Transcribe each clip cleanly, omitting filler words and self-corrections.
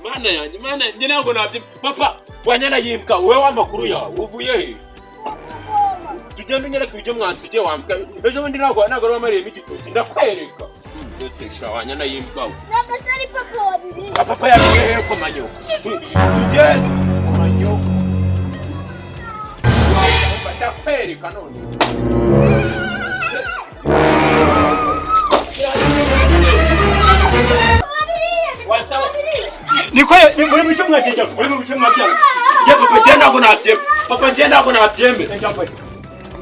Mana yanjye njye ntabwo nabye papa wanyana yimbwa wowe w'amakuru yawe uvuye he tugenda unyereka ibyo mwansige wambwa ejo bundi ntabwo bamariyemo igitoki ndakwereka ndetse sha wanyana yimbwa n'amasari papa wabiri papa yagiye he ko manyo tugende ko manyo ndakwereka none ni muri mu cyumwa cyo muri mu cyumwa cyo je papa genda ko nabyembe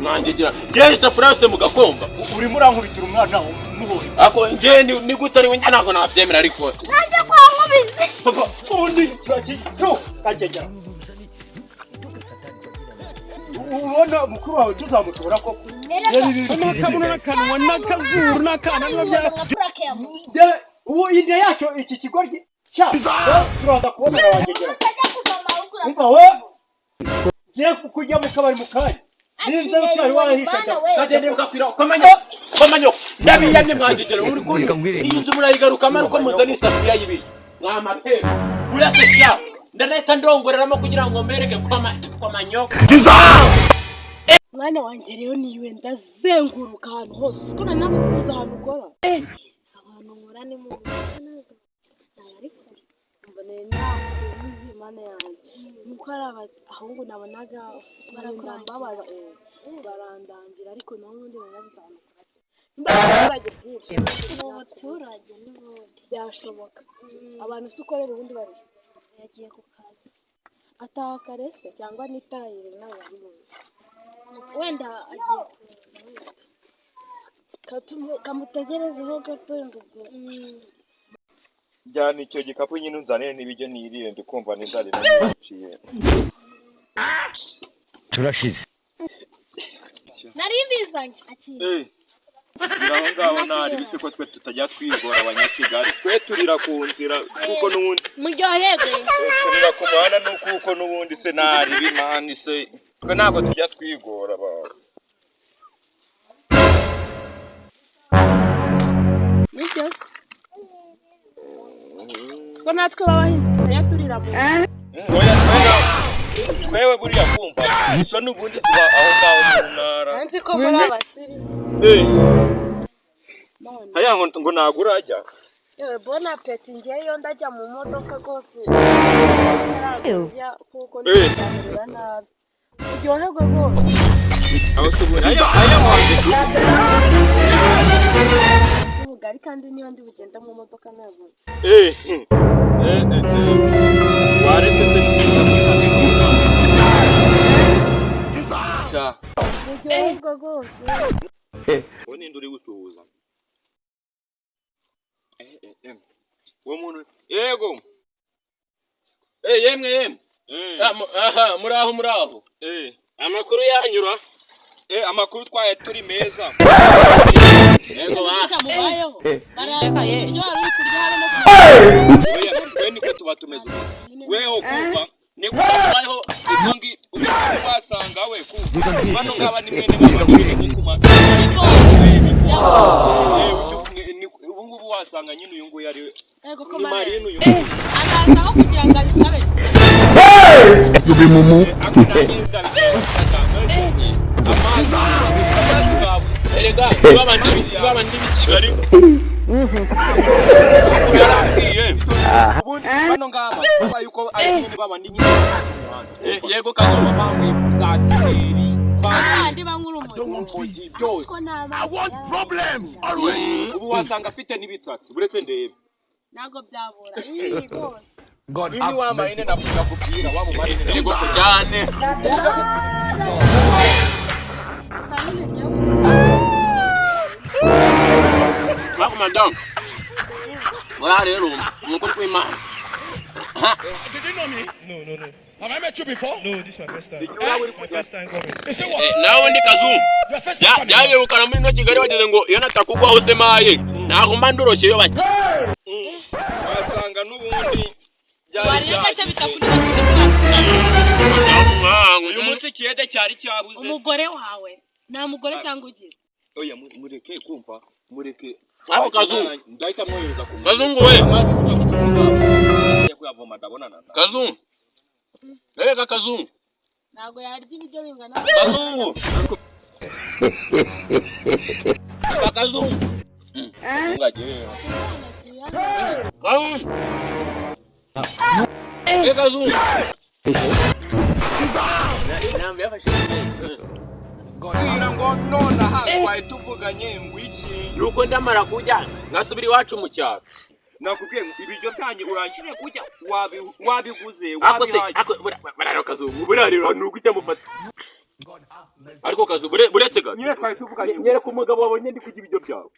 nanjye safura ufite mu gakomba uri murankurikira umwana umuhori ako nge ni gutari wenjye nako nabyemera ariko nanjye kwa nkubize papa undi kiraki cyo kagegera ubona mukuru wawe tuzamushobora ko n'akamuna n'akanwa n'akazuru n'akana n'abya ubu ide yacyo iki kigoryi cya turaza kubona abagegera umva we giye kujya mu kabari mu kanya ninza utari warahisha kagende mukakwira komanyo ndabiyamye mwagegera uri kuri iyi nzu murayigaruka mara uko muzana isafiya yibi mwamapera urase sha ndanahita ndongoreramo kugira ngo mbereke komanyo mwana wanjye rero niwe ndazenguruka ahantu hose ko nanawe tuzi ahantu ukora abantu nkora ni mu ariko mboneye nawe uzi mana yanjye nuko ari ahubwo nabonaga barambabaza barandangira ariko nawe undi nabuzanukura imbaga byinshi mu baturage n'ubundi byashoboka abantu se ukorera ubundi bari yagiye ku kazi ataha karese cyangwa nitayire nawe ari muzi wenda agiye kuza kamutegereze ho gato ngo jyana icyo gikapu nyine unzanire n'ibijyo niriye ndikumva n'inzara iraciye turashize nari mbizanye akiri aho ngaho nari bise ko twe tutajya twigora abanyakigali twe turira ku nzira kuko n'ubundi muryoherwe turira ku muhanda n'ukuko n'ubundi se nari bimani se twe ntabwo tujya twigora abantu nibyo ko natwe babahinzi tutajya turira mu twewe buriya kumva iso n'ubundi ziba aho ngaho mu ntara nzi ko muri abasiri aya ngo nagura ajya yewe bona peti ngeyo ndajya mu modoka rwose kuko ntibyamurira nabi uryoherwe rwose aho tubona aya wanjye ubugari kandi niyo ndi bugenda mu modoka ntabwo waretse se uryoherwe rwose ninde uri gusuhuza uwo muntu yego yemwe aha muraho amakuru yanyura amakuru twaye turi meza yego mubayeho baraka ye iyo ari kurya habe no we niko tuba tumeze weho kumva niko tubayeho intongi ubasanga we kumva bano ngaba ni mwene bamwe kuma ubungubu wasanga nyine uyu nguyu ari yego ko Marine uyu akazaho kugira ngo abisabe yubimumu erega babandi b'Kigali ubundi bano ngaba baba yuko ari nyine babandi nyine yego kazuba bamwe bwatiri ndi bankuru umugi byose I want problems always ubu wasanga afite n'ibitsatsi buretse ndebe nago byabura iyi rwose God ini wa marine navuga kubwira wa mu marine yego cyane Mako madam wala rero nuko kwimana Did you know me? No. Have I met you before? No, this is my first time. My first time coming. You say what? nawe ndi kazumu Your first time coming. byabirukana muri no Kigali bageze ngo iyo natakugwaho semaye nagomba ndoroshye yo bake wasanga n'ubundi bariye gace bitakuri uyu munsi kiyede cyari cyabuze umugore wawe nta mugore cyangwa ugira oya mureke kumva mureke abo kazungu ndahita mwohereza ku kazungu we kuyavoma ndabona na Kazungu. Reka Kazungu. ntabwo yarya ibiryo bingana Kazungu. Kazungu. ngaje Kazungu. Reka Kazungu. Nambe yafashe. Ngira ngo none aha tuvuganye ngwiki Yuko ndamara kujya ngasubira iwacu mu cyaro. nakubwiye ibiryo byanyu urangije kujya wabiguze Akose bararo Kazungu burarira nuko ijya mufata. Ariko Kazungu buretse ga. nyine twari tuvuganye Nyere ku mugabo wabonye ndi kujya ibiryo byawe.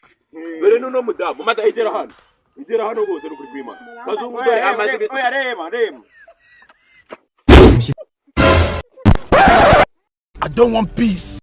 Bere nuno mudamu mata igera hano. Igera hano gose no kuri kwima. Kazungu dore amaze oya reba I don't want peace.